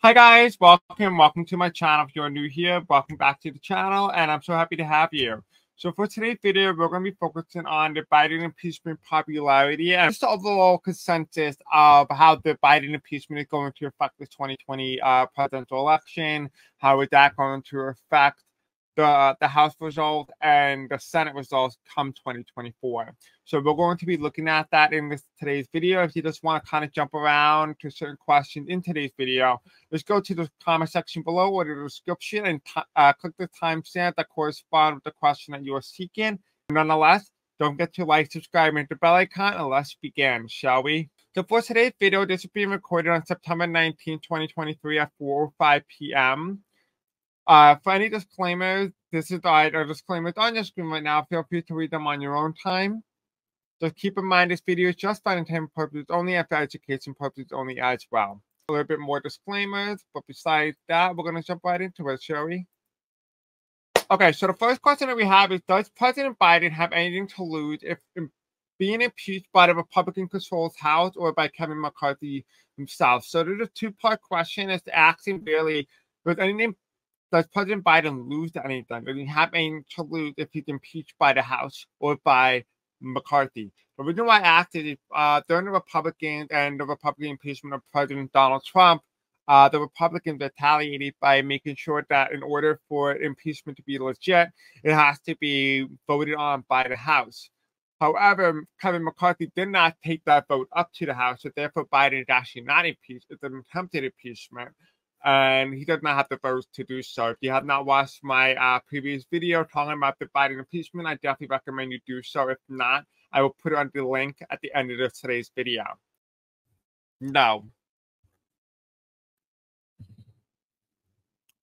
Hi guys, welcome to my channel. If you're new here, welcome back to the channel, and I'm so happy to have you. So for today's video, we're going to be focusing on the Biden impeachment popularity and just the overall consensus of how the Biden impeachment is going to affect the 2020 presidential election. How is that going to affect the House results and the Senate results come 2024? So we're going to be looking at that in today's video. If you just want to kind of jump around to certain questions in today's video, just go to the comment section below or the description and click the timestamp that corresponds with the question that you are seeking. Nonetheless, don't forget to like, subscribe, and hit the bell icon, and let's begin, shall we? So for today's video, this is being recorded on September 19, 2023 at 4:05 p.m. For any disclaimers, this is our disclaimers on your screen right now. Feel free to read them on your own time. Just keep in mind this video is just for entertainment purposes only and for education purposes only as well. A little bit more disclaimers, but besides that, we're going to jump right into it, shall we? Okay, so the first question that we have is, does President Biden have anything to lose if being impeached by the Republican-controlled House or by Kevin McCarthy himself? So there's a two-part question. It's asking really, does President Biden lose anything? Does he have anything to lose if he's impeached by the House or by McCarthy? The reason why I asked is during the Republicans and the Republican impeachment of President Donald Trump, the Republicans retaliated by making sure that in order for impeachment to be legit, it has to be voted on by the House. However, Kevin McCarthy did not take that vote up to the House, so therefore Biden is actually not impeached. It's an attempted impeachment, and he does not have the votes to do so. If you have not watched my previous video talking about the Biden impeachment, I definitely recommend you do so. If not, I will put it on the link at the end of today's video. No.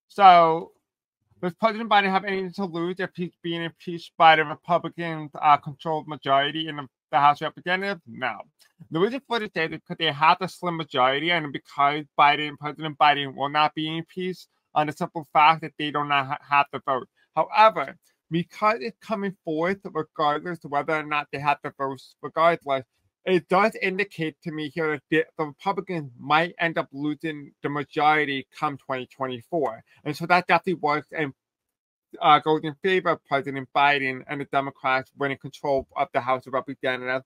So, does President Biden have anything to lose if he's being impeached by the Republican-controlled majority in the House of Representatives? No. The reason for this is because they have a slim majority, and because President Biden will not be impeached on the simple fact that they do not have the vote. However, because it's coming forth regardless of whether or not they have the votes regardless, it does indicate to me here that the Republicans might end up losing the majority come 2024. And so that definitely works and goes in favor of President Biden and the Democrats winning control of the House of Representatives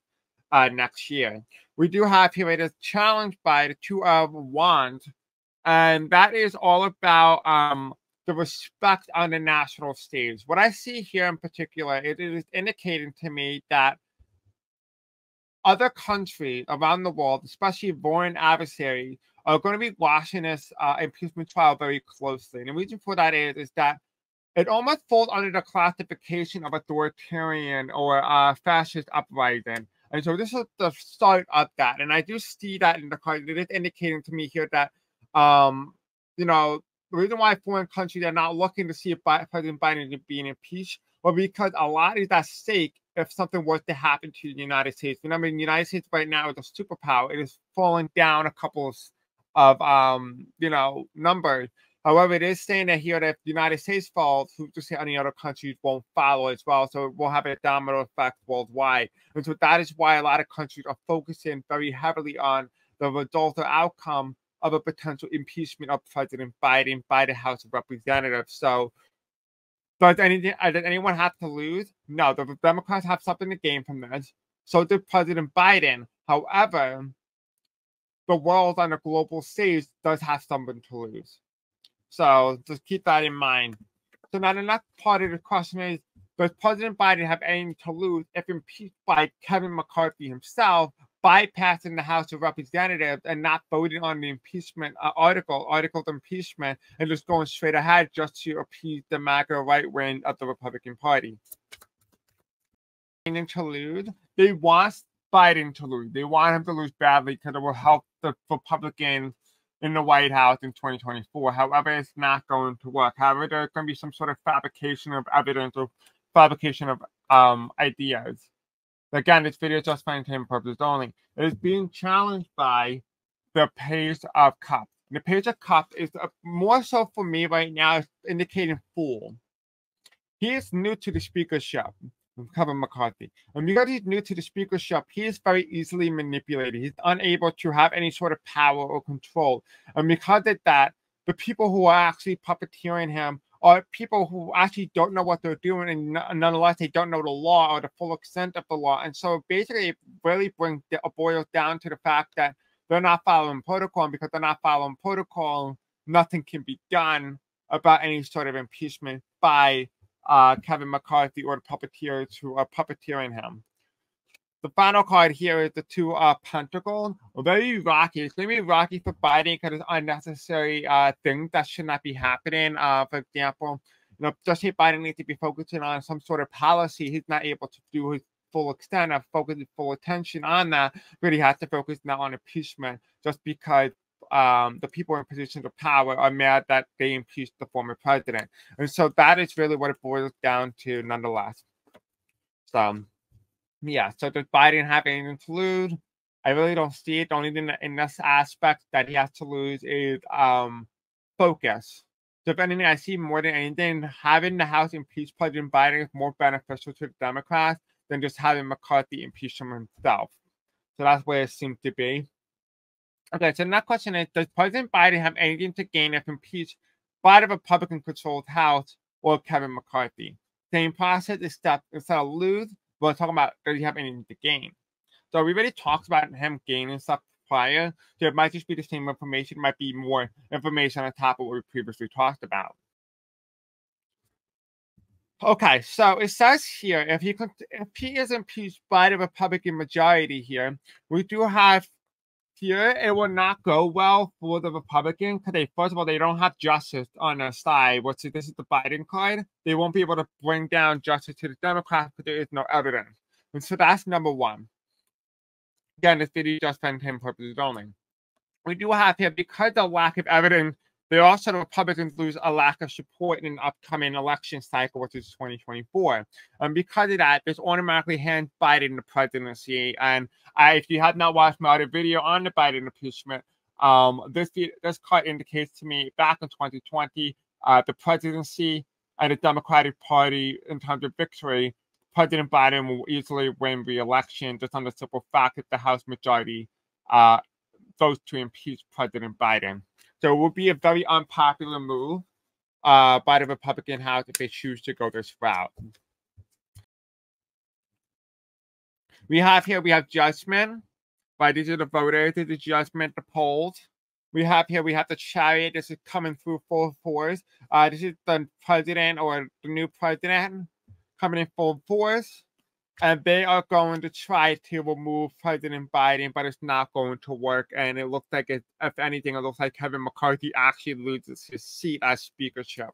next year. We do have here a challenge by the Two of Wands, and that is all about the respect on the national stage. What I see here in particular, it is indicating to me that other countries around the world, especially foreign adversaries, are going to be watching this impeachment trial very closely. And the reason for that is that it almost falls under the classification of authoritarian or fascist uprising. And so this is the start of that. And I do see that in the card. It is indicating to me here that, the reason why foreign countries are not looking to see if President Biden is being impeached, well, because a lot is at stake if something was to happen to the United States. Remember, the United States right now is a superpower. It is falling down a couple of numbers. However, it is saying that here that if the United States falls, who's to say any other countries won't follow as well? So it will have a domino effect worldwide. And so that is why a lot of countries are focusing very heavily on the result or outcome of a potential impeachment of President Biden by the House of Representatives. So does anyone have to lose? No, the Democrats have something to gain from this. So did President Biden. However, the world on a global stage does have something to lose. So just keep that in mind. So now the next part of the question is, does President Biden have anything to lose if impeached by Kevin McCarthy himself, bypassing the House of Representatives and not voting on the impeachment article of impeachment, and just going straight ahead just to appease the MAGA right wing of the Republican Party? To lose, they want Biden to lose. They want him to lose badly because it will help the Republicans in the White House in 2024. However, it's not going to work. However, there's going to be some sort of fabrication of evidence or fabrication of ideas. Again, this video is just for entertainment purposes only. It is being challenged by the Page of Cups. The Page of Cups is more so for me right now, is indicating fool. He is new to the speakership, Kevin McCarthy. And because he's new to the speakership, he is very easily manipulated. He's unable to have any sort of power or control. And because of that, the people who are actually puppeteering him are people who actually don't know what they're doing, and nonetheless, they don't know the law or the full extent of the law. And so basically, it really boils down to the fact that they're not following protocol, and because they're not following protocol, nothing can be done about any sort of impeachment by Kevin McCarthy or the puppeteers who are puppeteering him. The final card here is the two pentacles. Very rocky. It's going to be rocky for Biden because it's unnecessary things that should not be happening. For example, just say Biden needs to be focusing on some sort of policy. He's not able to do his full extent of focus his full attention on that, but he has to focus now on impeachment just because the people in positions of power are mad that they impeached the former president. And so that is really what it boils down to nonetheless. So yeah, so does Biden have anything to lose? I really don't see it. The only thing in this aspect that he has to lose is focus. So if anything, I see more than anything, having the House impeach President Biden is more beneficial to the Democrats than just having McCarthy impeach him himself. So that's where it seems to be. Okay, so the next question is, does President Biden have anything to gain if impeached by the Republican-controlled House or Kevin McCarthy? Same process, instead of lose, we're talking about does he have anything to gain? So we already talked about him gaining stuff prior, so it might just be the same information, it might be more information on top of what we previously talked about. Okay, so it says here, if he is impeached by the Republican majority here, we do have here, it will not go well for the Republicans because first of all, they don't have justice on their side. This is the Biden card. They won't be able to bring down justice to the Democrats because there is no evidence. And so that's number one. Again, this video just for him purposes only. We do have here, because of lack of evidence, they also, the Republicans, lose a lack of support in an upcoming election cycle, which is 2024. And because of that, this automatically hands Biden the presidency. And if you have not watched my other video on the Biden impeachment, this card indicates to me back in 2020, the presidency and the Democratic Party, in terms of victory, President Biden will easily win re-election just on the simple fact that the House majority votes to impeach President Biden. So it would be a very unpopular move by the Republican House if they choose to go this route. We have judgment. Right, these are the voters. This is judgment, the polls. We have the chariot. This is coming through full force. This is the president or the new president coming in full force. And they are going to try to remove President Biden, but it's not going to work. And it looks like, if anything, it looks like Kevin McCarthy actually loses his seat as speakership.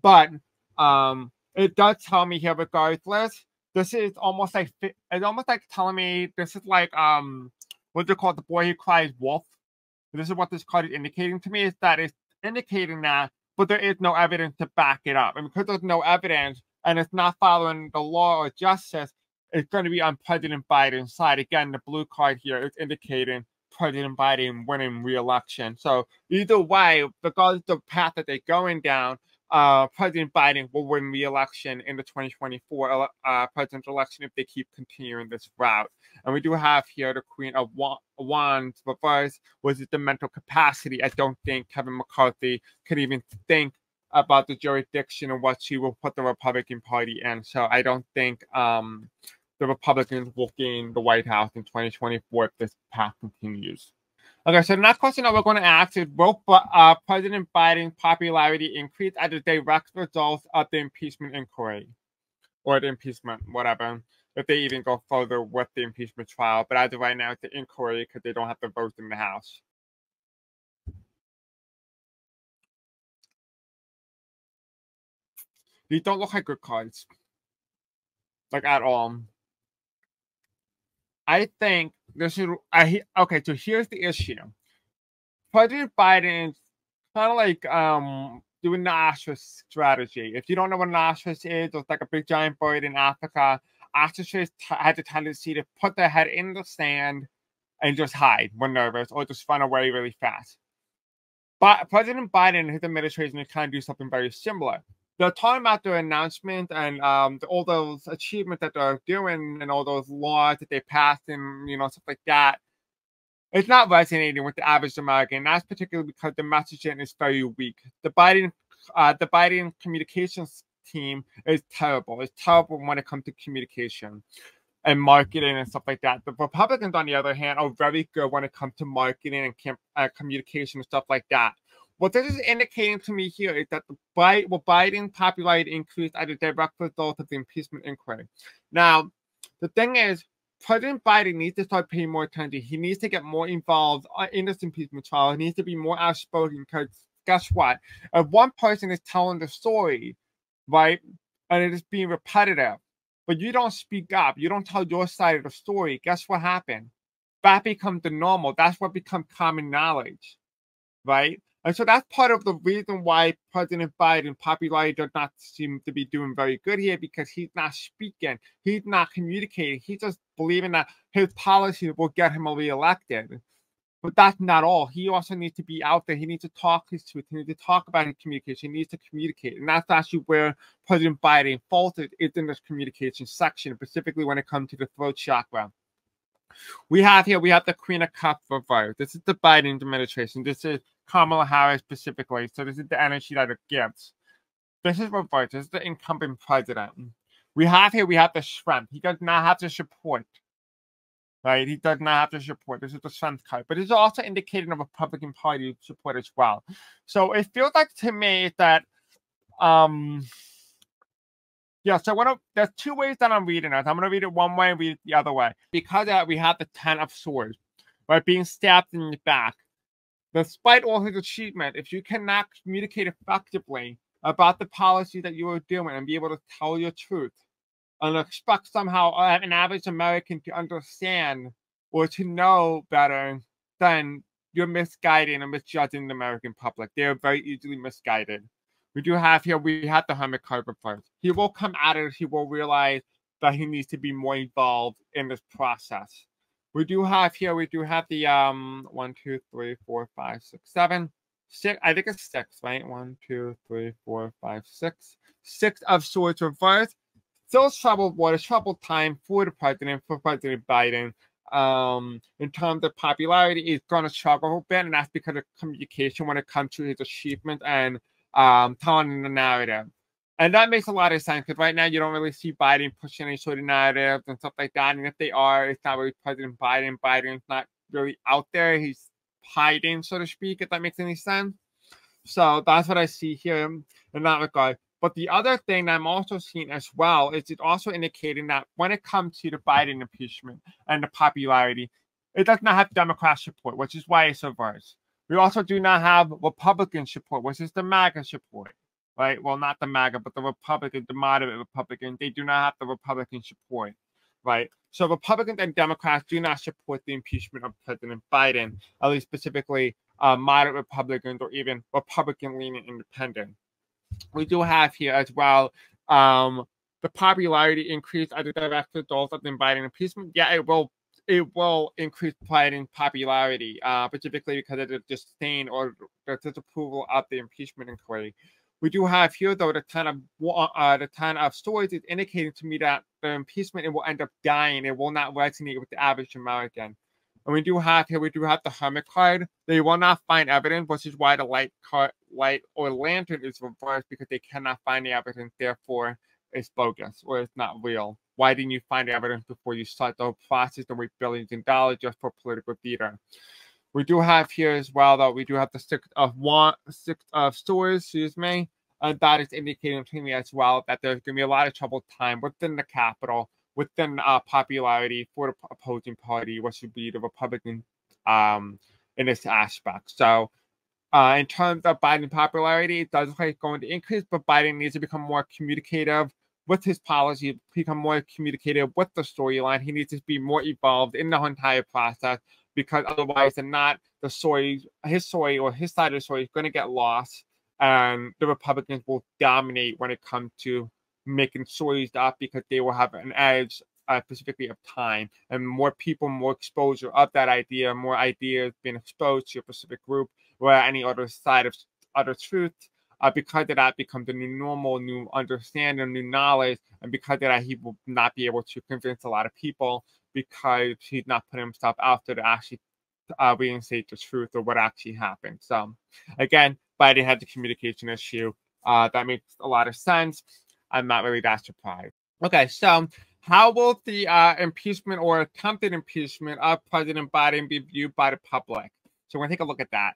But it does tell me here, regardless, this is almost like telling me this is like what's it called, the boy who cries wolf. This is what this card is indicating to me, is that it's indicating that, but there is no evidence to back it up. And because there's no evidence and it's not following the law or justice, it's going to be on President Biden's side. Again, the blue card here is indicating President Biden winning re-election. So either way, regardless of the path that they're going down, President Biden will win re-election in the 2024 presidential election if they keep continuing this route. And we do have here the Queen of Wands reversed, which is the mental capacity. I don't think Kevin McCarthy could even think about the jurisdiction and what she will put the Republican Party in. So I don't think the Republicans will gain the White House in 2024 if this path continues. Okay, so the next question that we're going to ask is, will President Biden's popularity increase as a direct result of the impeachment inquiry? Or the impeachment, whatever, if they even go further with the impeachment trial. But as of right now, it's the inquiry because they don't have the votes in the House. These don't look like good cards. Like, at all. I think this is okay. So here's the issue. President Biden is kind of like doing the ostrich strategy. If you don't know what an ostrich is, it's like a big giant bird in Africa. Ostriches had the tendency to put their head in the sand and just hide when nervous, or just run away really fast. But President Biden and his administration is trying to do something very similar. They're talking about their announcement and all those achievements that they're doing and all those laws that they passed and stuff like that. It's not resonating with the average American. That's particularly because the messaging is very weak. The Biden communications team is terrible. It's terrible when it comes to communication and marketing and stuff like that. The Republicans, on the other hand, are very good when it comes to marketing and communication and stuff like that. What this is indicating to me here is that Biden's popularity increased as a direct result of the impeachment inquiry. Now, the thing is, President Biden needs to start paying more attention. He needs to get more involved in this impeachment trial. He needs to be more outspoken because guess what? If one person is telling the story, right, and it is being repetitive, but you don't speak up, you don't tell your side of the story, guess what happened? That becomes the normal. That's what becomes common knowledge, right? And so that's part of the reason why President Biden popularity does not seem to be doing very good here, because he's not speaking, he's not communicating, he's just believing that his policy will get him reelected. But that's not all. He also needs to be out there. He needs to talk his truth. He needs to talk about his communication. He needs to communicate. And that's actually where President Biden faltered, is in this communication section, specifically when it comes to the throat chakra. We have the Queen of Cups reversed. This is the Biden administration. This is Kamala Harris specifically. So this is the energy that it gives. This is reversed. This is the incumbent president. We have the strength. He does not have the support. Right? He does not have the support. This is the strength card. But it's also indicating a Republican Party support as well. So it feels like to me that so there's two ways that I'm reading it. I'm going to read it one way and read it the other way. Because we have the 10 of Swords, right, being stabbed in the back. Despite all his achievement, if you cannot communicate effectively about the policy that you are doing and be able to tell your truth, and expect somehow an average American to understand or to know better, then you're misguiding and misjudging the American public. They are very easily misguided. We have the Hermit card first. He will come at it. He will realize that he needs to be more involved in this process. We have the 1, 2, 3, 4, 5, 6, 7, 6. I think it's 6, right? 1, 2, 3, 4, 5, 6. 6 of Swords reversed. Still troubled time for President Biden. In terms of popularity, he's going to struggle a bit, and that's because of communication when it comes to his achievement and telling the narrative. And that makes a lot of sense, because right now you don't really see Biden pushing any sort of narratives and stuff like that. And if they are, it's not really President Biden. Biden's not really out there. He's hiding, so to speak, if that makes any sense. So that's what I see here in that regard. But the other thing that I'm also seeing as well is it's also indicating that when it comes to the Biden impeachment and the popularity, it does not have Democrat support, which is why it's reversed. We also do not have Republican support, which is the MAGA support, right? Well, not the MAGA, but the Republican, the moderate Republican. They do not have the Republican support, right? So Republicans and Democrats do not support the impeachment of President Biden, at least specifically moderate Republicans or even Republican-leaning independents. We do have here as well the popularity increase as a direct result of the Biden impeachment. Yeah, it will increase Biden's popularity, specifically because of the disdain or the disapproval of the impeachment inquiry. We do have here, though, the 10 of Swords is indicating to me that the impeachment, it will end up dying. It will not resonate with the average American. And we do have the Hermit card. They will not find evidence, which is why the light or lantern is reversed, because they cannot find the evidence. Therefore, it's bogus or it's not real. Why didn't you find evidence before you start the process to waste billions in dollars just for political theater? We do have here as well, though, we do have the 6 of Swords, and that is indicating to me as well that there's going to be a lot of troubled time within the Capitol, within popularity for the opposing party, which would be the Republican in this aspect. So in terms of Biden popularity, it does look like it's going to increase, but Biden needs to become more communicative with his policy, become more communicative with the storyline. He needs to be more involved in the entire process, because otherwise than not, his side of the story is going to get lost, and the Republicans will dominate when it comes to making stories up, because they will have an edge, specifically of time, and more people, more exposure of that idea, more ideas being exposed to a specific group or any other side of other truth. Because of that becomes the new normal, new understanding, new knowledge, and because of that he will not be able to convince a lot of people, because he's not putting himself out there to actually reinstate the truth of what actually happened. So, again, Biden had the communication issue. That makes a lot of sense. I'm not really that surprised. Okay, so how will the impeachment or attempted impeachment of President Biden be viewed by the public? So we're going to take a look at that.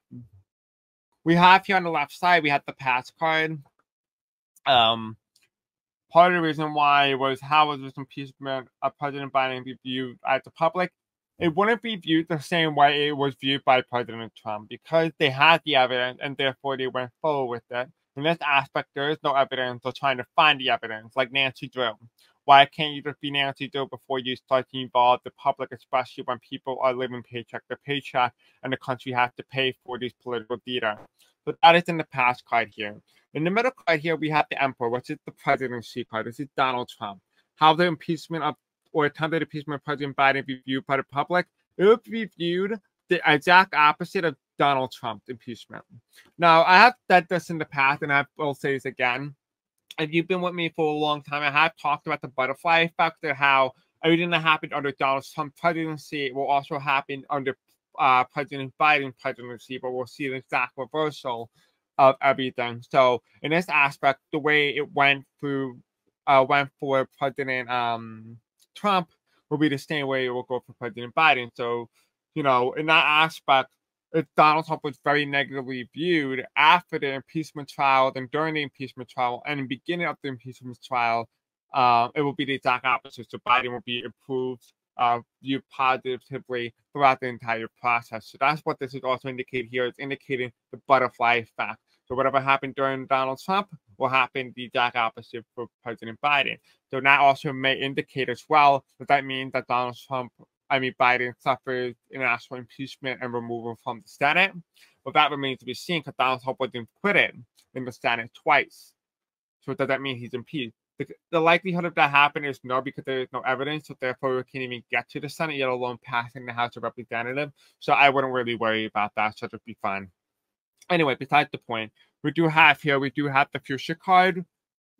We have here on the left side, we have the pass card. Part of the reason why was how was this impeachment of President Biden be viewed as the public? It wouldn't be viewed the same way it was viewed by President Trump because they had the evidence and therefore they went forward with it. In this aspect, there is no evidence. They're trying to find the evidence, like Nancy Drew. Why can't you just be Nancy Drew before you start to involve the public, especially when people are living paycheck to paycheck and the country has to pay for these political leaders? So that is in the pass card here. In the middle card here, we have the emperor, which is the presidency card. This is Donald Trump. How the impeachment of or attempted impeachment of President Biden be viewed by the public? It would be viewed the exact opposite of Donald Trump's impeachment. Now, I have said this in the past, and I will say this again. If you've been with me for a long time, I have talked about the butterfly effect and how everything that happened under Donald Trump's presidency will also happen under President Biden's presidency, but we'll see the exact reversal of everything. So in this aspect, the way it went for President Trump will be the same way it will go for President Biden. So, in that aspect, Donald Trump was very negatively viewed after the impeachment trial, then during the impeachment trial, and in the beginning of the impeachment trial, it will be the exact opposite. So Biden will be improved, viewed positively throughout the entire process. So that's what this is also indicating here. It's indicating the butterfly effect. So whatever happened during Donald Trump will happen the exact opposite for President Biden. So that also may indicate as well that means that Biden suffers an actual impeachment and removal from the Senate. But that remains to be seen because Donald Trump was acquitted in the Senate twice. So does that mean he's impeached? The likelihood of that happening is no, because there is no evidence. So therefore, we can't even get to the Senate, yet alone passing the House of Representatives. So I wouldn't really worry about that. So it'll be fine. Anyway, besides the point, we do have the future card,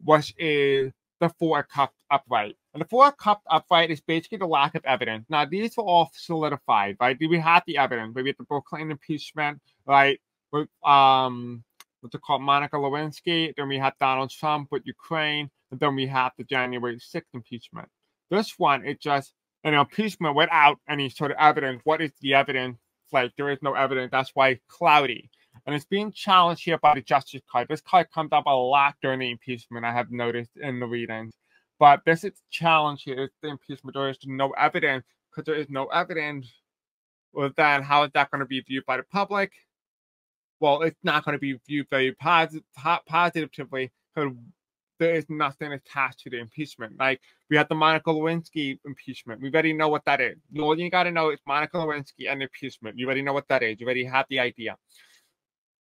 which is the 4 cupped upright. And the 4 cupped upright is basically the lack of evidence. Now, these were all solidified, right? We have the evidence. We have the Bill Clinton impeachment, right? With, what's it called, Monica Lewinsky. Then we have Donald Trump with Ukraine. And then we have the January 6th impeachment. This one, it's just an impeachment without any sort of evidence. What is the evidence? Like, there is no evidence. That's why it's cloudy. And it's being challenged here by the Justice card. This card comes up a lot during the impeachment, I have noticed in the readings. But this is challenge here. It's the impeachment. There is no evidence. Because there is no evidence, well, then how is that going to be viewed by the public? Well, it's not going to be viewed very positively because there is nothing attached to the impeachment. Like, we have the Monica Lewinsky impeachment. We already know what that is. All you got to know is Monica Lewinsky and impeachment. You already know what that is. You already have the idea.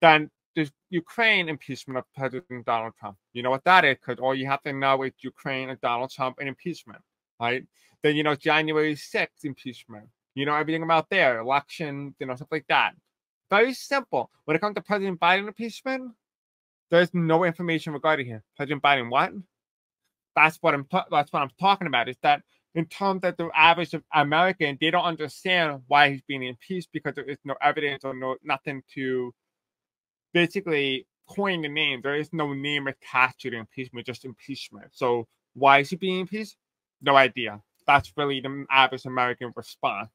Then there's Ukraine impeachment of President Donald Trump. You know what that is because all you have to know is Ukraine and Donald Trump and impeachment, right? Then, January 6th impeachment. You know everything about their election, stuff like that. Very simple. When it comes to President Biden impeachment, there's no information regarding him. President Biden, what? That's what I'm talking about. Is that in terms of the average American, they don't understand why he's being impeached because there is no evidence or nothing to basically coin the name. There is no name attached to the impeachment, just impeachment. So why is he being impeached? No idea. That's really the average American response.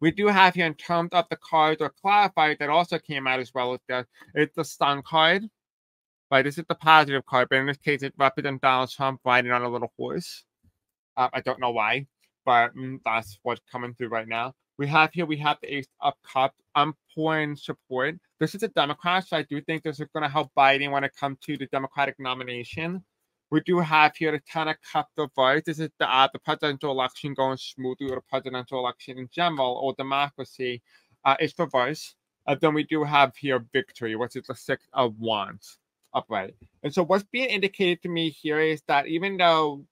We do have here in terms of the cards or clarified that also came out as well as that. It's the Sun card. Right, this is the positive card, but in this case, it represents Donald Trump riding on a little horse. I don't know why, but that's what's coming through right now. We have the Ace of Cups. I'm pouring support. This is a Democrat, so I do think this is going to help Biden when it comes to the Democratic nomination. We do have here the 10 of Cups reversed. This is the presidential election going smoothly, or the presidential election in general, or democracy. It's reversed. Then we do have here victory, which is the 6 of Wands upright. And so what's being indicated to me here is that even though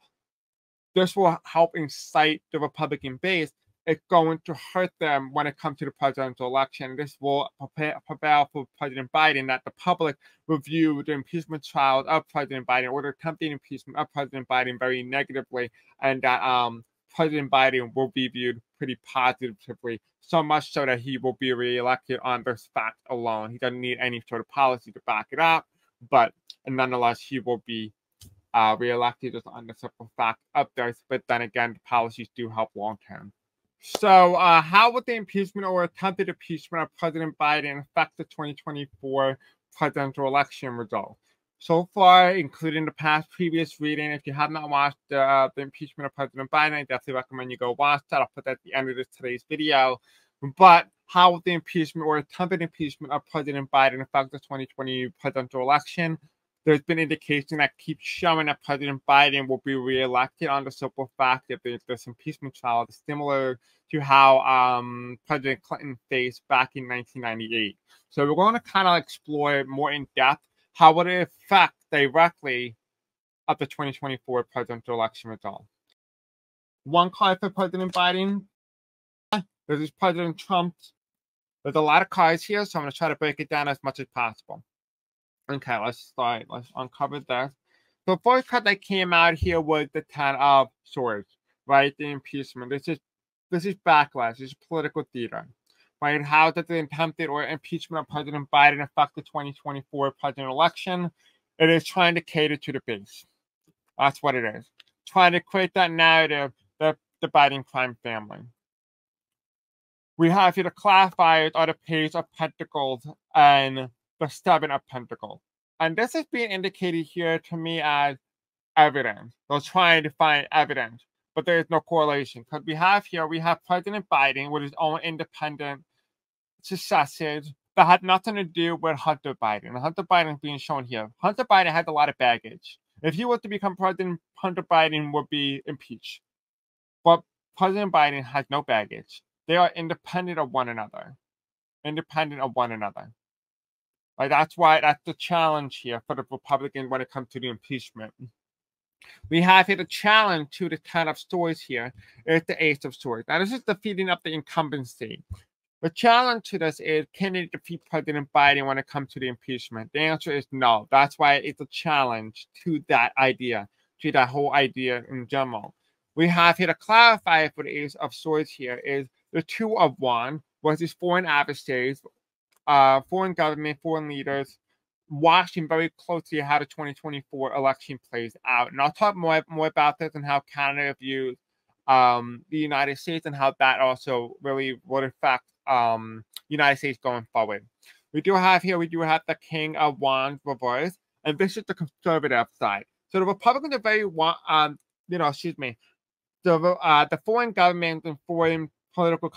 this will help incite the Republican base, it's going to hurt them when it comes to the presidential election. This will prepare for President Biden that the public will view the impeachment trial of President Biden or the attempted impeachment of President Biden very negatively, and that President Biden will be viewed pretty positively, so much so that he will be reelected on this fact alone. He doesn't need any sort of policy to back it up, but nonetheless, he will be reelected just on the simple fact of this. But then again, the policies do help long term. So, how would the impeachment or attempted impeachment of President Biden affect the 2024 presidential election result? So far, including the previous reading, if you have not watched the impeachment of President Biden, I definitely recommend you go watch that. I'll put that at the end of today's video. But how would the impeachment or attempted impeachment of President Biden affect the 2020 presidential election? There's been indication that keeps showing that President Biden will be reelected on the simple fact that this impeachment trial is similar to how President Clinton faced back in 1998. So we're going to kind of explore more in depth how would it affect directly of the 2024 presidential election result. One card for President Biden. This is President Trump. There's a lot of cards here, so I'm going to try to break it down as much as possible. Okay, let's start. Let's uncover this. The first card that came out here was the Ten of Swords, right? The impeachment. This is backlash. This is political theater, right? How does the attempted or impeachment of President Biden affect the 2024 presidential election? It is trying to cater to the base. That's what it is. Trying to create that narrative that the Biden crime family. We have here the clarifiers are the Page of Pentacles and the Seven of Pentacles. And this is being indicated here to me as evidence. They're trying to find evidence, but there is no correlation. Because we have President Biden with his own independent successes that had nothing to do with Hunter Biden. Hunter Biden is being shown here. Hunter Biden has a lot of baggage. If he was to become president, Hunter Biden would be impeached. But President Biden has no baggage. They are independent of one another. Independent of one another. Like that's the challenge here for the Republicans when it comes to the impeachment. We have here the challenge to the Ten of Swords here is the Ace of Swords. Now this is defeating up the incumbency. The challenge to this is, can it defeat President Biden when it comes to the impeachment? The answer is no. That's why it's a challenge to that idea, to that whole idea in general. We have here to clarify for the Ace of Swords here is the Two of Wands versus foreign adversaries, foreign government, foreign leaders, watching very closely how the 2024 election plays out. And I'll talk more about this and how Canada views the United States and how that also really would affect United States going forward. We do have the King of Wands reversed, and this is the conservative side. So the Republicans are very the foreign governments and foreign political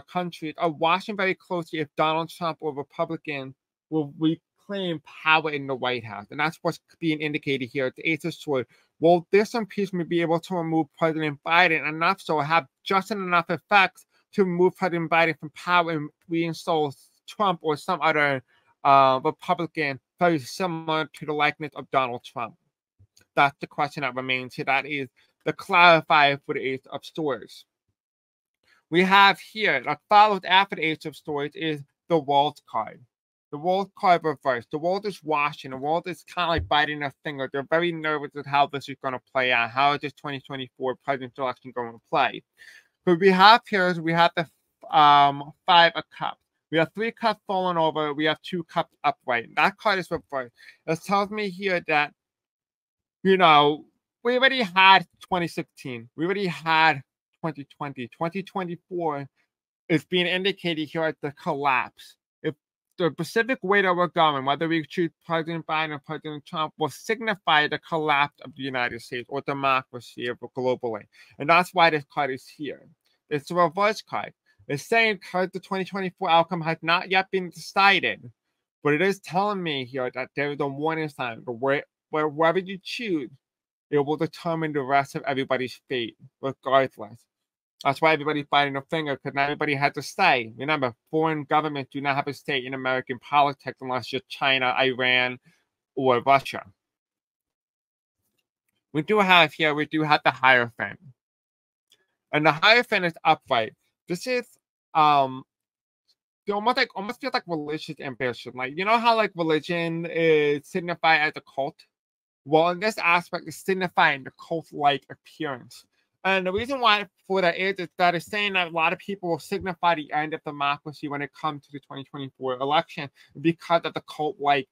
countries are watching very closely if Donald Trump or Republicans will reclaim power in the White House. And that's what's being indicated here at the Ace of Swords. Will this impeachment be able to remove President Biden enough so have just enough effects to remove President Biden from power and reinstall Trump or some other Republican very similar to the likeness of Donald Trump? That's the question that remains here. That is the clarifier for the Ace of Swords. We have here, that followed after the Ace of Swords is the World card. The World card reversed. The world is watching. The world is kind of like biting their finger. They're very nervous at how this is going to play out. How is this 2024 presidential election going to play? What we have here is we have the Five of Cups. We have 3 cups falling over. We have 2 cups upright. That card is reversed. It tells me here that, we already had 2016. We already had 2020. 2024 is being indicated here as the collapse. If the specific way that we're going, whether we choose President Biden or President Trump, will signify the collapse of the United States or democracy globally. And that's why this card is here. It's a reverse card. It's saying because the 2024 outcome has not yet been decided, but it is telling me here that there is a warning sign. Wherever you choose, it will determine the rest of everybody's fate, regardless. That's why everybody's biting their finger, because not everybody has to stay. Remember, foreign governments do not have a stake in American politics unless you're China, Iran, or Russia. We do have the Hierophant. And the Hierophant is upright. This is almost feels like religious ambition. Like, you know how like religion is signified as a cult? Well, in this aspect, it's signifying the cult-like appearance. And the reason why for that is that it's saying that a lot of people will signify the end of democracy when it comes to the 2024 election because of the cult-like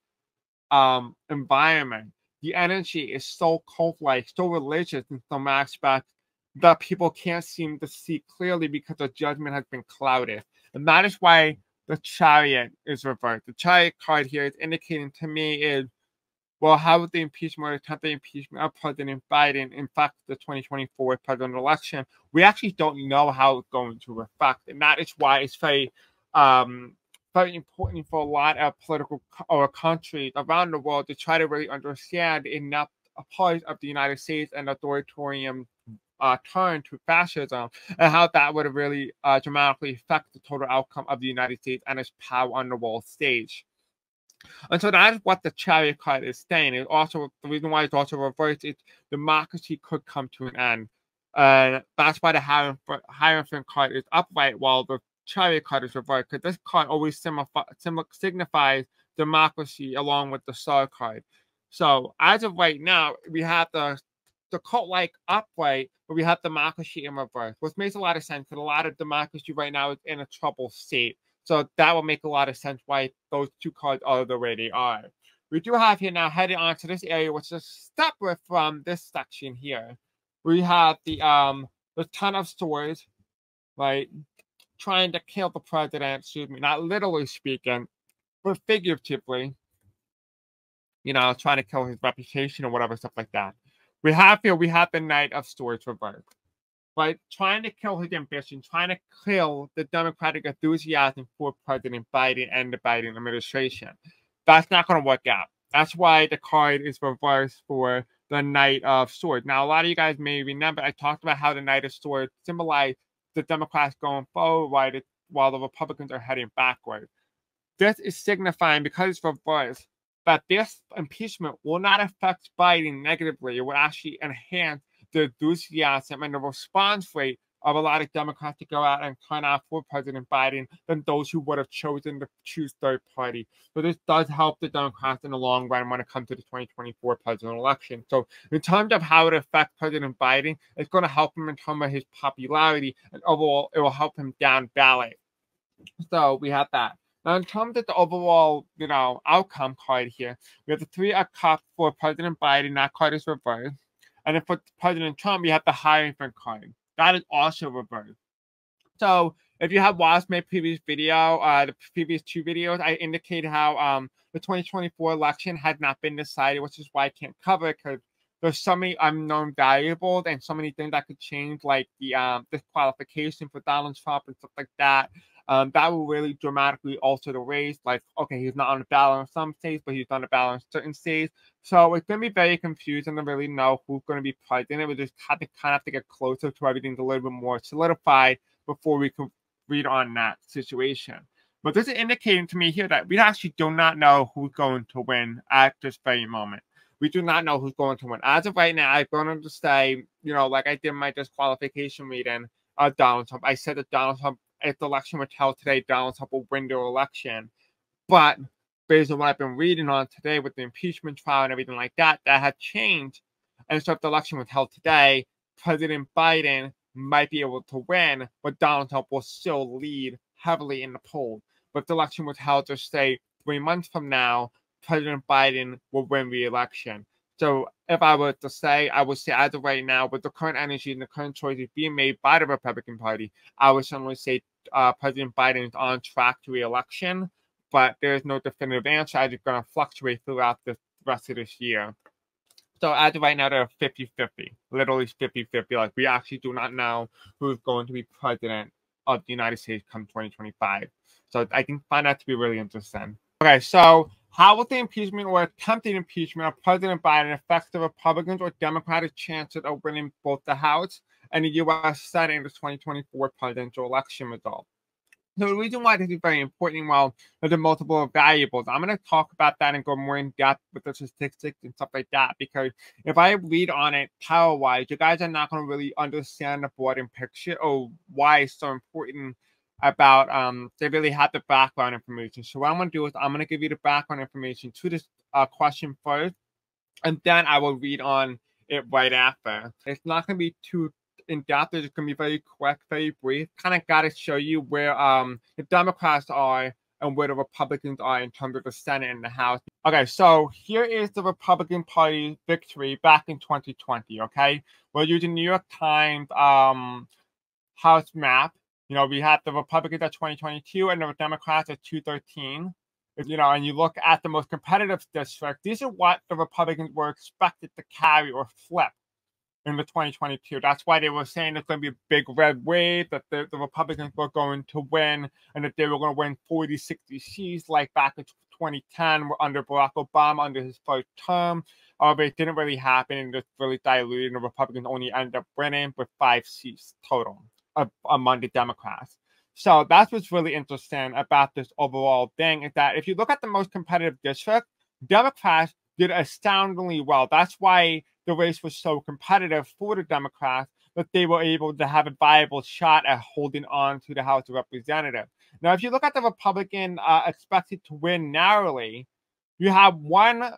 environment. The energy is so cult-like, so religious in some aspects that people can't seem to see clearly because the judgment has been clouded. And that is why the Chariot is reversed. The Chariot card here is indicating to me is, well, how would the impeachment or attempted impeachment of President Biden affect the 2024 presidential election? We actually don't know how it's going to affect, and that is why it's very important for a lot of political or countries around the world to try to really understand enough parts of the United States and authoritarian turn to fascism and how that would really dramatically affect the total outcome of the United States and its power on the world stage. And so that is what the Chariot card is saying. It also, the reason why it's also reversed is democracy could come to an end. And that's why the Hierophant card is upright while the Chariot card is reversed, because this card always signifies democracy along with the Star card. So as of right now, we have the cult-like upright, but we have democracy in reverse, which makes a lot of sense because a lot of democracy right now is in a troubled state. So that will make a lot of sense why those two cards are the way they are. We do have here now headed on to this area, which is separate from this section here. We have the Ton of Swords, right, trying to kill the president, excuse me, not literally speaking, but figuratively, you know, trying to kill his reputation or whatever, stuff like that. We have the Knight of Swords reversed, right? Trying to kill his ambition, trying to kill the Democratic enthusiasm for President Biden and the Biden administration. That's not going to work out. That's why the card is reversed for the Knight of Swords. Now, a lot of you guys may remember I talked about how the Knight of Swords symbolized the Democrats going forward, right, while the Republicans are heading backward. This is signifying, because it's reversed, that this impeachment will not affect Biden negatively. It will actually enhance the enthusiasm and the response rate of a lot of Democrats to go out and turn out for President Biden than those who would have chosen to choose third party. So this does help the Democrats in the long run when it comes to the 2024 presidential election. So in terms of how it affects President Biden, it's going to help him in terms of his popularity, and overall it will help him down ballot. So we have that. Now, in terms of the overall, you know, outcome card here, we have the Three of Cups for President Biden. That card is reversed. And then for President Trump, we have the Hierophant card. That is also reversed. So if you have watched my previous video, the previous two videos, I indicated how the 2024 election had not been decided, which is why I can't cover it, because there's so many unknown variables and so many things that could change, like the disqualification for Donald Trump and stuff like that. That will really dramatically alter the race. Like, okay, he's not on the ballot in some states, but he's on the ballot in certain states. So it's going to be very confusing to really know who's going to be president. We just have to kind of have to get closer to everything a little bit more solidified before we can read on that situation. But this is indicating to me here that we actually do not know who's going to win at this very moment. We do not know who's going to win. As of right now, I'm going to say, you know, like I did my disqualification reading of Donald Trump. I said that Donald Trump, if the election was held today, Donald Trump will win the election. But based on what I've been reading on today with the impeachment trial and everything like that, that had changed. And so if the election was held today, President Biden might be able to win, but Donald Trump will still lead heavily in the polls. But if the election was held, just say 3 months from now, President Biden will win re-election. So if I were to say, I would say as of right now, with the current energy and the current choices being made by the Republican Party, I would certainly say President Biden is on track to re-election, but there's no definitive answer. It's going to fluctuate throughout the rest of this year. So as of right now, they're 50-50, literally 50-50. Like, we actually do not know who's going to be president of the United States come 2025. So I can find that to be really interesting. Okay, so how will the impeachment or attempted impeachment of President Biden affect the Republicans or Democratic chances of winning both the House and the U.S. Senate in the 2024 presidential election result? So the reason why this is very important, well, there's multiple variables. I'm going to talk about that and go more in depth with the statistics and stuff like that, because if I read on it power-wise, you guys are not going to really understand the broader picture or why it's so important about they really have the background information. So what I'm going to do is I'm going to give you the background information to this question first, and then I will read on it right after. It's not going to be too in depth. It's going to be very quick, very brief. Kind of got to show you where the Democrats are and where the Republicans are in terms of the Senate and the House. Okay, so here is the Republican Party victory back in 2020, okay? We're using New York Times House map. You know, we had the Republicans at 2022 and the Democrats at 213. You know, and you look at the most competitive districts, these are what the Republicans were expected to carry or flip in the 2022. That's why they were saying there's going to be a big red wave, that the Republicans were going to win, and that they were going to win 40, 60 seats like back in 2010 under Barack Obama under his first term. But it didn't really happen, and just really diluted, and the Republicans only ended up winning with 5 seats total among the Democrats. So that's what's really interesting about this overall thing, is that if you look at the most competitive district, Democrats did astoundingly well. That's why the race was so competitive for the Democrats, that they were able to have a viable shot at holding on to the House of Representatives. Now, if you look at the Republican expected to win narrowly, you have one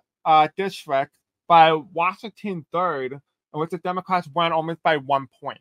district by Washington 3rd, in which the Democrats won almost by 1 point.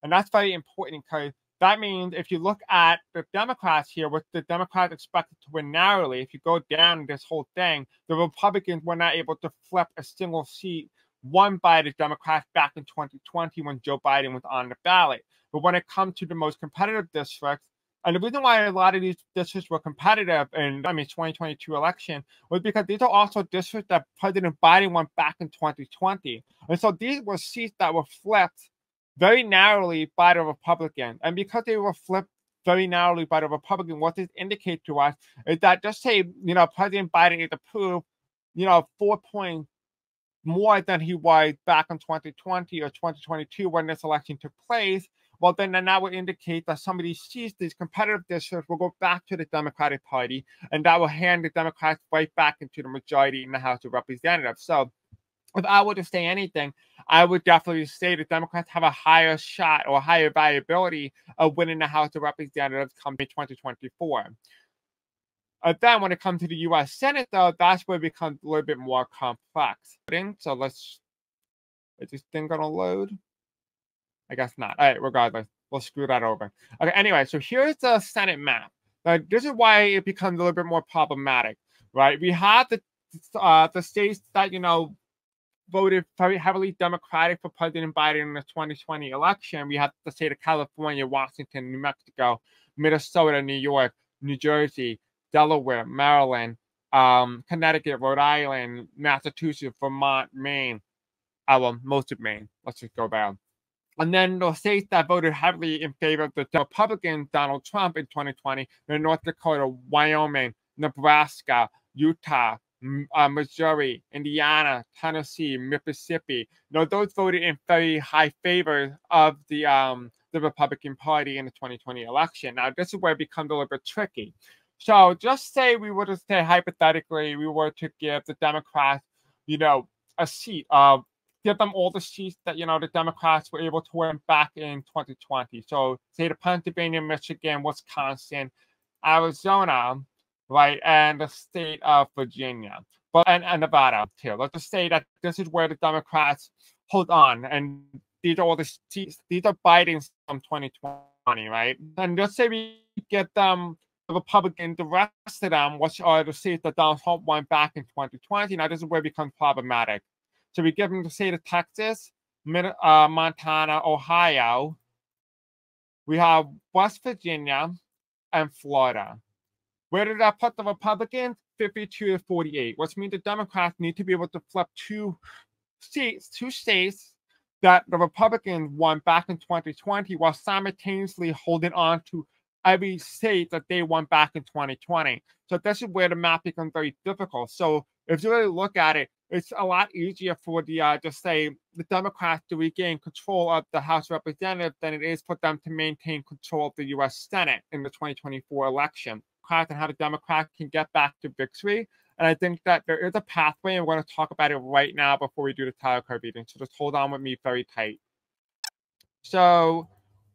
And that's very important, because that means if you look at the Democrats here, what the Democrats expected to win narrowly, if you go down this whole thing, the Republicans were not able to flip a single seat won by the Democrats back in 2020 when Joe Biden was on the ballot. But when it comes to the most competitive districts, and the reason why a lot of these districts were competitive in, 2022 election was because these are also districts that President Biden won back in 2020. And so these were seats that were flipped very narrowly by the Republican. And because they were flipped very narrowly by the Republican, what this indicates to us is that, just say, President Biden is approved, 4 points more than he was back in 2020 or 2022 when this election took place, well, then that would indicate that some of these seats, these competitive districts, will go back to the Democratic Party, and that will hand the Democrats right back into the majority in the House of Representatives. So if I were to say anything, I would definitely say the Democrats have a higher shot or higher viability of winning the House of Representatives come 2024. Then when it comes to the U.S. Senate, though, that's where it becomes a little bit more complex. So is this thing going to load? I guess not. All right, regardless, we'll screw that over. Okay, anyway, so here's the Senate map. Now, this is why it becomes a little bit more problematic, right? We have the states that, voted very heavily Democratic for President Biden in the 2020 election. We have the state of California, Washington, New Mexico, Minnesota, New York, New Jersey, Delaware, Maryland, Connecticut, Rhode Island, Massachusetts, Vermont, Maine. Well, most of Maine. Let's just go down. And then the states that voted heavily in favor of the Republican Donald Trump in 2020, North Dakota, Wyoming, Nebraska, Utah, Missouri, Indiana, Tennessee, Mississippi. Those voted in very high favor of the Republican Party in the 2020 election. Now, this is where it becomes a little bit tricky. So just say we were to say, hypothetically, we were to give the Democrats, a seat, give them all the seats that, the Democrats were able to win back in 2020. So say the Pennsylvania, Michigan, Wisconsin, Arizona, right, and the state of Virginia, and Nevada too. Let's just say that this is where the Democrats hold on, and these are all the seats. These are Biden's from 2020, right? And let's say we get them, the Republicans, the rest of them, which are the states that Donald Trump won back in 2020. Now this is where it becomes problematic. So we give them the state of Texas, Montana, Ohio. We have West Virginia and Florida. Where did that put the Republicans? 52 to 48, which means the Democrats need to be able to flip two states that the Republicans won back in 2020 while simultaneously holding on to every state that they won back in 2020. So this is where the map becomes very difficult. So if you really look at it, it's a lot easier for the Democrats to regain control of the House of Representatives than it is for them to maintain control of the U.S. Senate in the 2024 election. And how the Democrats can get back to victory. And I think that there is a pathway, and we're going to talk about it right now before we do the title card reading. So just hold on with me very tight. So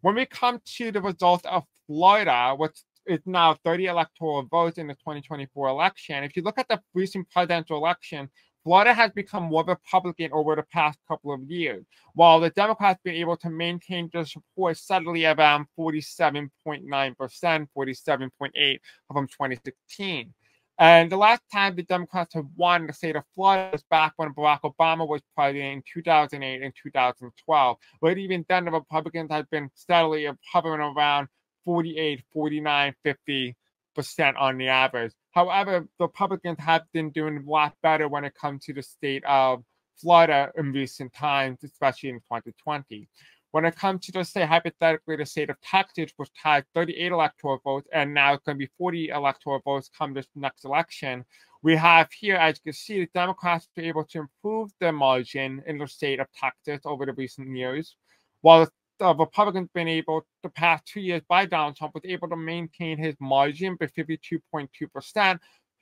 when we come to the results of Florida, which is now 30 electoral votes in the 2024 election, if you look at the recent presidential election, Florida has become more Republican over the past couple of years, while the Democrats have been able to maintain their support steadily around 47.9%, 47.8% from 2016. And the last time the Democrats have won the state of Florida was back when Barack Obama was president in 2008 and 2012. But even then, the Republicans had been steadily hovering around 48, 49, 50% on the average. However, the Republicans have been doing a lot better when it comes to the state of Florida in recent times, especially in 2020. When it comes to, just say, hypothetically, the state of Texas, which had 38 electoral votes, and now it's going to be 40 electoral votes come this next election, we have here, as you can see, the Democrats were able to improve their margin in the state of Texas over the recent years, while the Republicans been able, the past 2 years by Donald Trump, was able to maintain his margin by 52.2%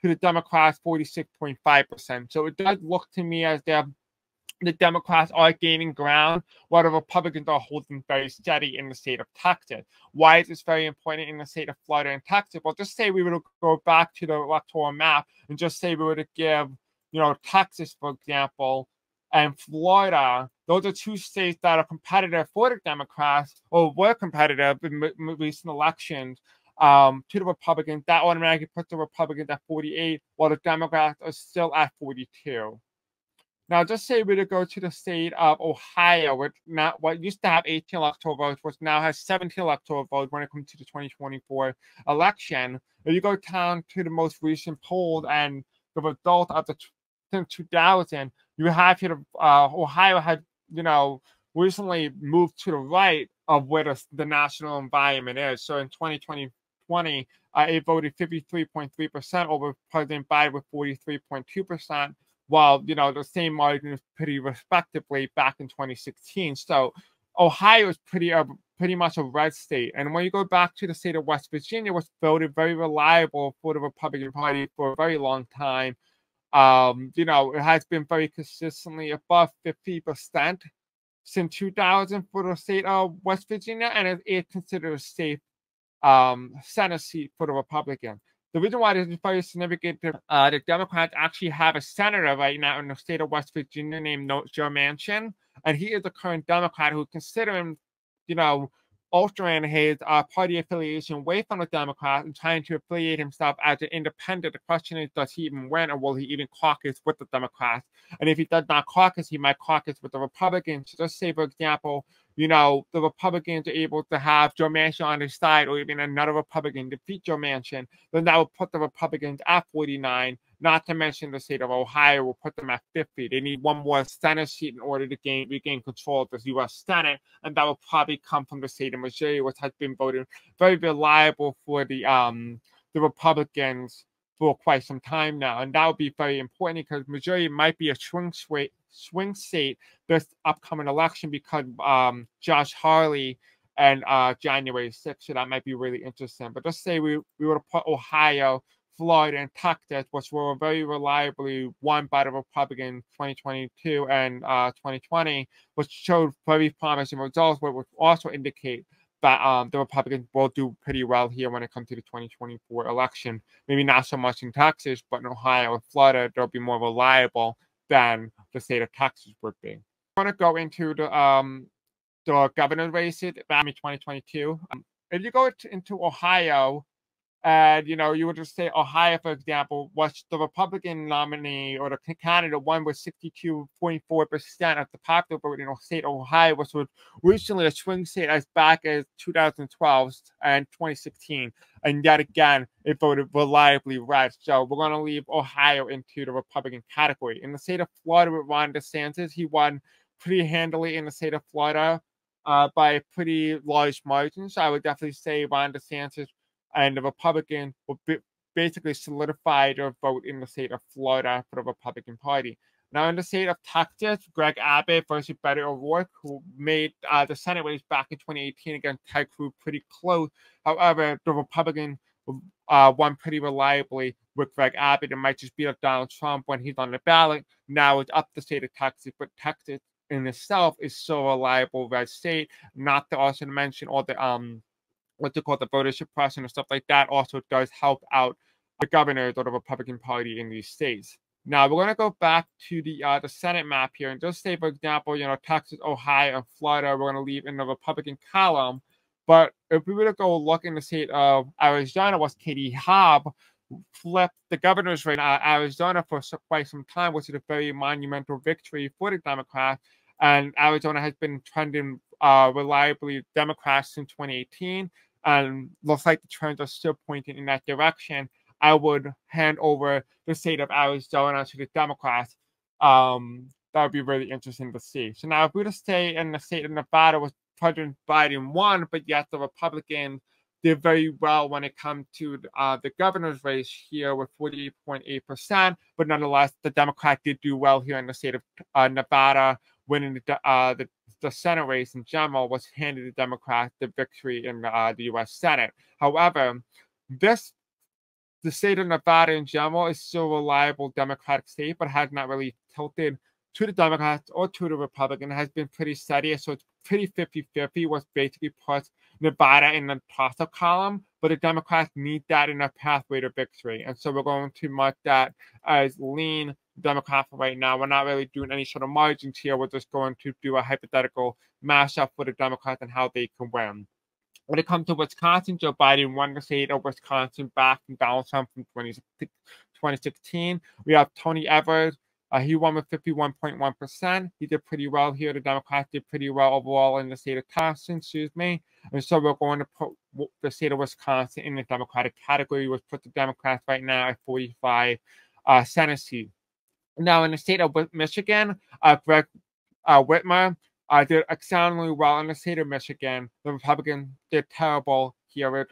to the Democrats' 46.5%. So it does look to me as if the Democrats are gaining ground, while the Republicans are holding very steady in the state of Texas. Why is this very important in the state of Florida and Texas? Well, just say we were to go back to the electoral map and just say we were to give, Texas, for example, and Florida, those are two states that are competitive for the Democrats, or were competitive in recent elections, to the Republicans. That automatically puts the Republicans at 48, while the Democrats are still at 42. Now, just say we to go to the state of Ohio, what used to have 18 electoral votes, which now has 17 electoral votes when it comes to the 2024 election. If you go down to the most recent poll and the result of the since 2000, you have here Ohio had, recently moved to the right of where the national environment is. So in 2020, it voted 53.3% over President Biden with 43.2%. While, the same margin is pretty respectively back in 2016. So Ohio is pretty much a red state. And when you go back to the state of West Virginia, which voted very reliable for the Republican Party for a very long time, it has been very consistently above 50% since 2000 for the state of West Virginia, and it is considered a safe Senate seat for the Republicans. The reason why this is very significant, the Democrats actually have a senator right now in the state of West Virginia named Joe Manchin, and he is the current Democrat who is considering, altering his party affiliation away from the Democrats and trying to affiliate himself as an independent. The question is, does he even win, or will he even caucus with the Democrats? And if he does not caucus, he might caucus with the Republicans. So just say, for example, the Republicans are able to have Joe Manchin on their side, or even another Republican defeat Joe Manchin, then that would put the Republicans at 49, not to mention the state of Ohio will put them at 50. They need one more Senate seat in order to regain control of the U.S. Senate, and that will probably come from the state of Missouri, which has been voted very reliable for the Republicans for quite some time now. And that would be very important because Missouri might be a swing state this upcoming election because Josh Hawley and January 6th. So that might be really interesting. But just say we were to put Ohio, Florida, and Texas, which were very reliably won by the Republicans 2022 and 2020, which showed very promising results, but would also indicate that the Republicans will do pretty well here when it comes to the 2024 election. Maybe not so much in Texas, but in Ohio and Florida, they'll be more reliable than the state of Texas would be. I want to go into the governor races back in 2022. If you go into Ohio, and, you would just say Ohio, for example, was the Republican nominee or the candidate won with 62.4% of the popular vote in the state of Ohio, which was recently a swing state as back as 2012 and 2016. And yet again, it voted reliably red. So we're going to leave Ohio into the Republican category. In the state of Florida with Ron DeSantis, he won pretty handily in the state of Florida by a pretty large margin. So I would definitely say Ron DeSantis and the Republicans will basically solidify their vote in the state of Florida for the Republican Party. Now, in the state of Texas, Greg Abbott versus Beto O'Rourke, who made the Senate race back in 2018 against Ted Cruz pretty close. However, the Republican won pretty reliably with Greg Abbott. It might just be like Donald Trump when he's on the ballot. Now it's up the state of Texas, but Texas in itself is so reliable red state. Not to also mention all the what they call the voter suppression and stuff like that also does help out the governors of the Republican Party in these states. Now we're going to go back to the Senate map here and just say, for example, Texas, Ohio, and Florida, we're going to leave in the Republican column. But if we were to go look in the state of Arizona, was Katie Hobbs flipped the governor's race in Arizona for quite some time, which is a very monumental victory for the Democrats. And Arizona has been trending reliably Democrat since 2018, and looks like the trends are still pointing in that direction. I would hand over the state of Arizona to the Democrats. That would be really interesting to see. So now, if we were to stay in the state of Nevada, with President Biden won, but yet the Republicans did very well when it comes to the governor's race here with 48.8%. But nonetheless, the Democrat did do well here in the state of Nevada, winning the Senate race in general, was handed the Democrats the victory in the U.S. Senate. However, the state of Nevada in general is still a reliable Democratic state, but has not really tilted to the Democrats or to the Republicans. It has been pretty steady, so it's pretty 50-50, which basically puts Nevada in the toss-up column, but the Democrats need that in their pathway to victory. And so we're going to mark that as lean Democrat for right now. We're not really doing any sort of margins here. We're just going to do a hypothetical mashup for the Democrats and how they can win. When it comes to Wisconsin, Joe Biden won the state of Wisconsin back from Donald Trump from 2016. We have Tony Evers. He won with 51.1%. He did pretty well here. The Democrats did pretty well overall in the state of Wisconsin, And so we're going to put the state of Wisconsin in the Democratic category, which puts the Democrats right now at 45 Senate seats. Now, in the state of Michigan, Greg Whitmer did exceptionally well in the state of Michigan. The Republicans did terrible here with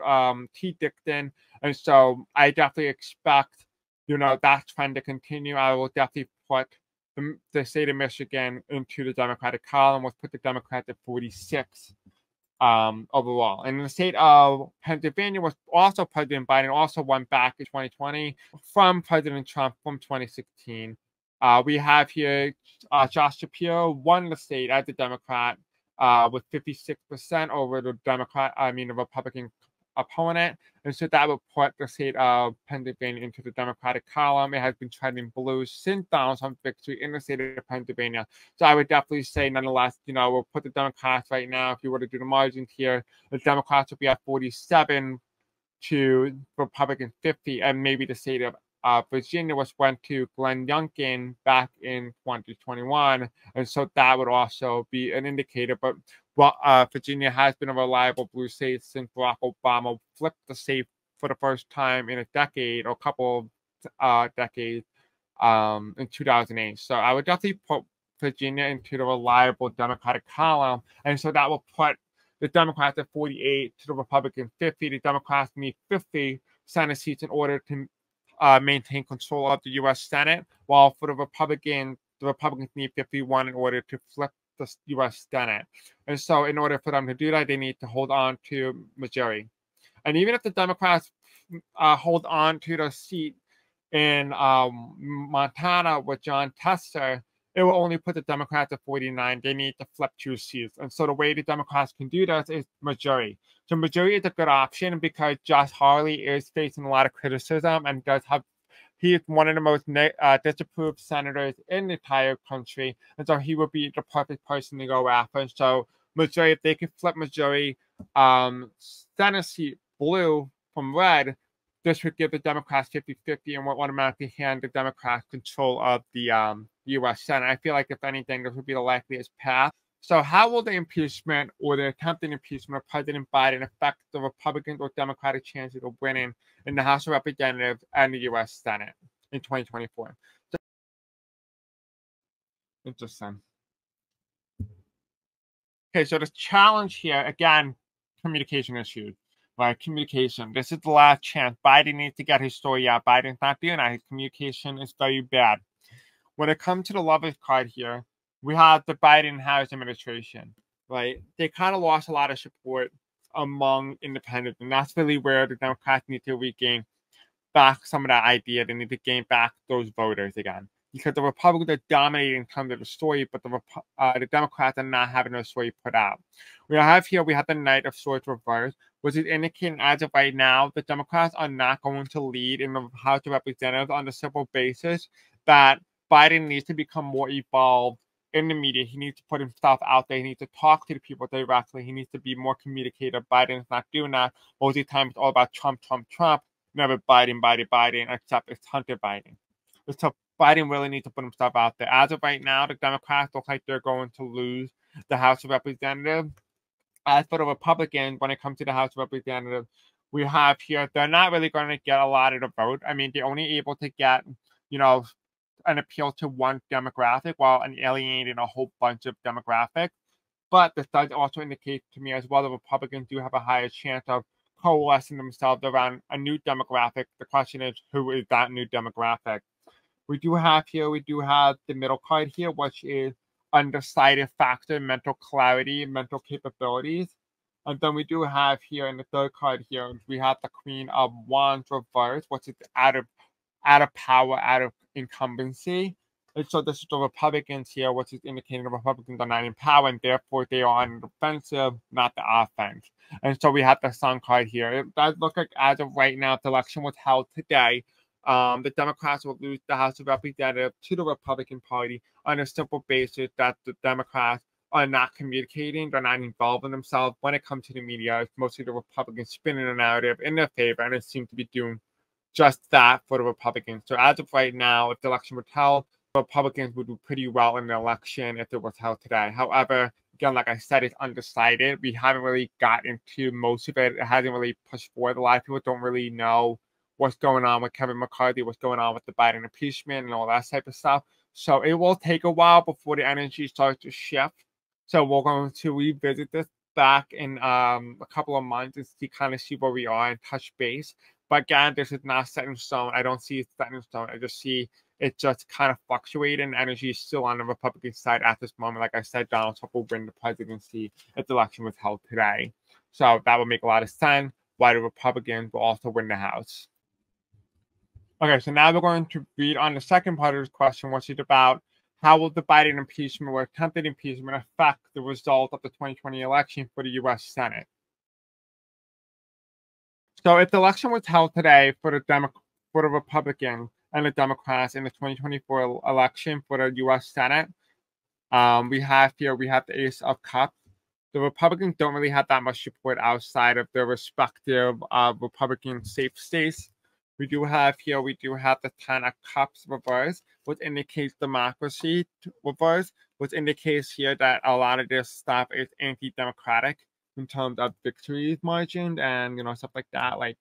T. Dixon. And so I definitely expect, that trend to continue. I will definitely put the state of Michigan into the Democratic column, which put the Democrats at 46 overall. And in the state of Pennsylvania, was also President Biden also won back in 2020 from President Trump from 2016. We have here Josh Shapiro won the state as a Democrat with 56% over the Republican opponent. And so that would put the state of Pennsylvania into the Democratic column. It has been trending blue since Donald Trump's victory in the state of Pennsylvania. So I would definitely say, nonetheless, we'll put the Democrats right now, if you were to do the margins here, the Democrats would be at 47 to Republican 50, and maybe the state of Virginia went to Glenn Youngkin back in 2021, and so that would also be an indicator. But Virginia has been a reliable blue state since Barack Obama flipped the state for the first time in a decade or a couple of decades in 2008. So I would definitely put Virginia into the reliable Democratic column, and so that will put the Democrats at 48 to the Republican 50. The Democrats need 50 Senate seats in order to maintain control of the U.S. Senate, while for the Republicans need 51 in order to flip the U.S. Senate. And so in order for them to do that, they need to hold on to majority. And even if the Democrats hold on to the seat in Montana with John Tester, it will only put the Democrats at 49. They need to flip 2 seats. And so the way the Democrats can do that is majority. So majority is a good option because Josh Hawley is facing a lot of criticism and he is one of the most disapproved senators in the entire country. And so he would be the perfect person to go after. And so majority, if they can flip majority Senate seat blue from red, this would give the Democrats 50-50 and would automatically hand the Democrats control of the U.S. Senate. I feel like, if anything, this would be the likeliest path. So how will the impeachment or the attempted impeachment of President Biden affect the Republican or Democratic chances of winning in the House of Representatives and the U.S. Senate in 2024? Interesting. Okay, so the challenge here, again, communication issues. Right, communication. This is the last chance. Biden needs to get his story out. Biden's not doing that. His communication is very bad. When it comes to the lovers card here, we have the Biden-Harris administration, right? They kind of lost a lot of support among independents, and that's really where the Democrats need to regain back some of that idea. They need to gain back those voters again, because the Republicans are dominating in terms of the story, but the Democrats are not having their story put out. We have the Knight of Swords reversed, which is indicating, as of right now, the Democrats are not going to lead in the House of Representatives on a civil basis that Biden needs to become more evolved in the media. He needs to put himself out there. He needs to talk to the people directly. He needs to be more communicative. Biden's not doing that. Most of the time, it's all about Trump, Trump, Trump. Never Biden, Biden, Biden, except it's Hunter Biden. So Biden really needs to put himself out there. As of right now, the Democrats look like they're going to lose the House of Representatives. As for the Republicans, when it comes to the House of Representatives, we have here, they're not really going to get a lot of the vote. I mean, they're only able to get, an appeal to one demographic while alienating a whole bunch of demographics. But this does also indicate to me as well the Republicans do have a higher chance of coalescing themselves around a new demographic. The question is, who is that new demographic? We do have the middle card here, which is undecided factor, mental clarity, mental capabilities. And then we do have here in the third card here, we have the Queen of Wands reversed, which is out of power, out of incumbency. And so this is the Republicans here, which is indicating the Republicans are not in power, and therefore they are on the defensive, not the offense. And so we have the Sun card here. It does look like, as of right now, if the election was held today, the Democrats will lose the House of Representatives to the Republican Party on a simple basis that the Democrats are not communicating, they're not involving themselves when it comes to the media. It's mostly the Republicans spinning the narrative in their favor, and it seems to be doing just that for the Republicans. So as of right now, if the election was held, Republicans would do pretty well in the election if it was held today. However, again, like I said, it's undecided. We haven't really got into most of it. It hasn't really pushed forward. A lot of people don't really know what's going on with Kevin McCarthy, what's going on with the Biden impeachment and all that type of stuff. So it will take a while before the energy starts to shift. So we're going to revisit this back in a couple of months and see where we are and touch base. But again, this is not set in stone. I don't see it set in stone. I just see it just kind of fluctuating. Energy is still on the Republican side at this moment. Like I said, Donald Trump will win the presidency if the election was held today. So that would make a lot of sense why the Republicans will also win the House. Okay, so now we're going to read on the second part of this question, which is about how will the Biden impeachment or attempted impeachment affect the result of the 2020 election for the U.S. Senate? So if the election was held today for the Republicans and the Democrats in the 2024 election for the U.S. Senate, we have the Ace of Cups. The Republicans don't really have that much support outside of their respective Republican safe states. We do have the Ten of Cups reverse, which indicates democracy reverse, which indicates here that a lot of this stuff is anti-democratic in terms of victory margin and, stuff like that, like,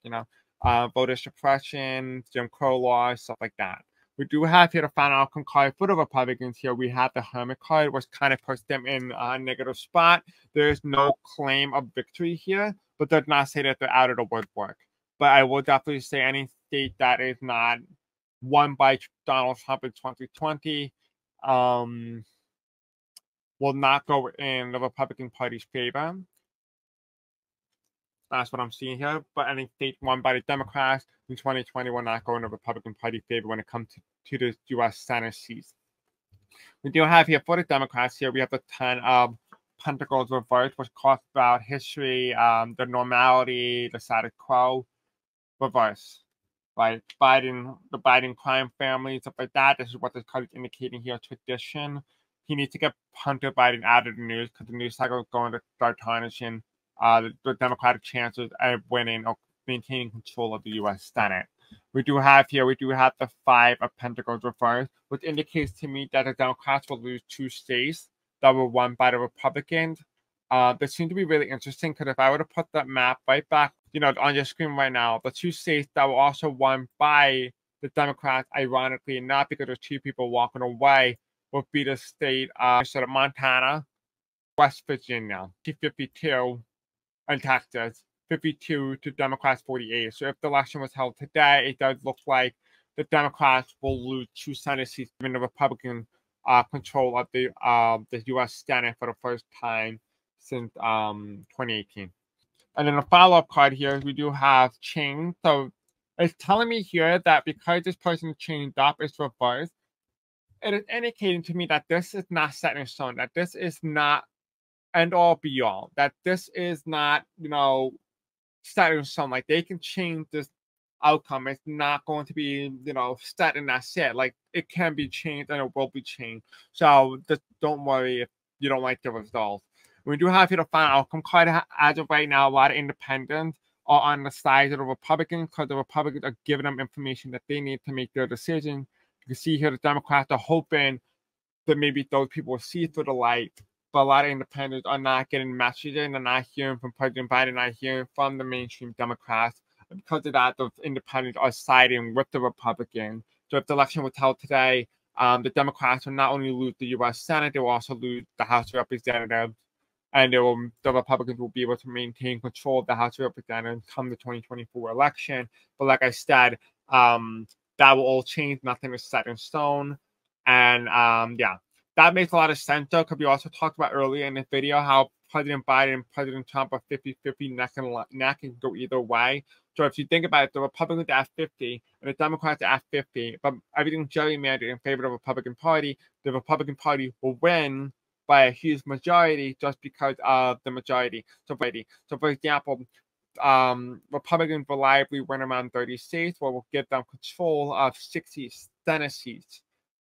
voter suppression, Jim Crow laws, stuff like that. We do have here the final outcome card for the Republicans here. We have the Hermit card, which kind of puts them in a negative spot. There is no claim of victory here, but does not say that they're out of the woodwork. But I will definitely say any state that is not won by Donald Trump in 2020 will not go in the Republican Party's favor. That's what I'm seeing here. But any state won by the Democrats in 2020 will not go in the Republican Party favor when it comes to the U.S. Senate seats. We do have here for the Democrats here, we have the 10 of Pentacles reversed, which talks about history, the normality, the status quo reverse. Like the Biden crime family, stuff like that. This is what this card is indicating here, tradition. He needs to get Hunter Biden out of the news because the news cycle is going to start tarnishing the Democratic chances of winning or maintaining control of the U.S. Senate. We do have the Five of Pentacles reversed, which indicates to me that the Democrats will lose 2 states that were won by the Republicans. This seems to be really interesting because if I were to put that map right back, on your screen right now, the 2 states that were also won by the Democrats, ironically, not because there's 2 people walking away, would be the state of Montana, West Virginia, 52, and Texas, 52 to Democrats 48. So if the election was held today, it does look like the Democrats will lose 2 Senate seats in the Republican control of the U.S. Senate for the first time since 2018. And then the follow-up card here, we do have change. So it's telling me here that because this person changed up, it's reversed. It is indicating to me that this is not set in stone, that this is not end all be all, that this is not, set in stone. Like they can change this outcome. It's not going to be, set and that's it. Like, it can be changed and it will be changed. So just don't worry if you don't like the result. We do have here the final outcome card. As of right now, a lot of independents are on the side of the Republicans because the Republicans are giving them information that they need to make their decision. You can see here the Democrats are hoping that maybe those people will see through the light. But a lot of independents are not getting messages. They're not hearing from President Biden, not hearing from the mainstream Democrats. And because of that, the independents are siding with the Republicans. So if the election was held today, the Democrats will not only lose the U.S. Senate, they will also lose the House of Representatives. And the Republicans will be able to maintain control of the House of Representatives come the 2024 election. But like I said, that will all change. Nothing is set in stone. And yeah, that makes a lot of sense, though, because we also talked about earlier in this video how President Biden and President Trump are 50-50 neck and go either way. So if you think about it, the Republicans are at 50 and the Democrats are at 50, but everything's gerrymandered in favor of the Republican Party. The Republican Party will win by a huge majority just because of the majority. So for example, Republicans reliably win around 30 states, what will give them control of 60 Senate seats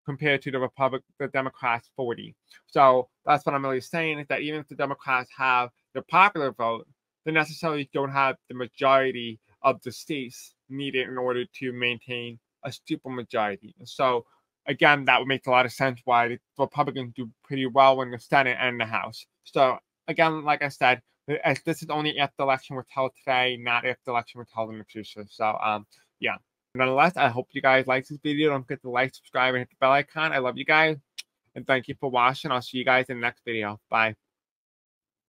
compared to the Democrats' 40. So that's what I'm really saying, is that even if the Democrats have the popular vote, they necessarily don't have the majority of the states needed in order to maintain a super majority. So again, that would make a lot of sense why the Republicans do pretty well in the Senate and the House. So again, like I said, this is only if the election was held today, not if the election was held in the future. So yeah. Nonetheless, I hope you guys like this video. Don't forget to like, subscribe, and hit the bell icon. I love you guys, and thank you for watching. I'll see you guys in the next video. Bye.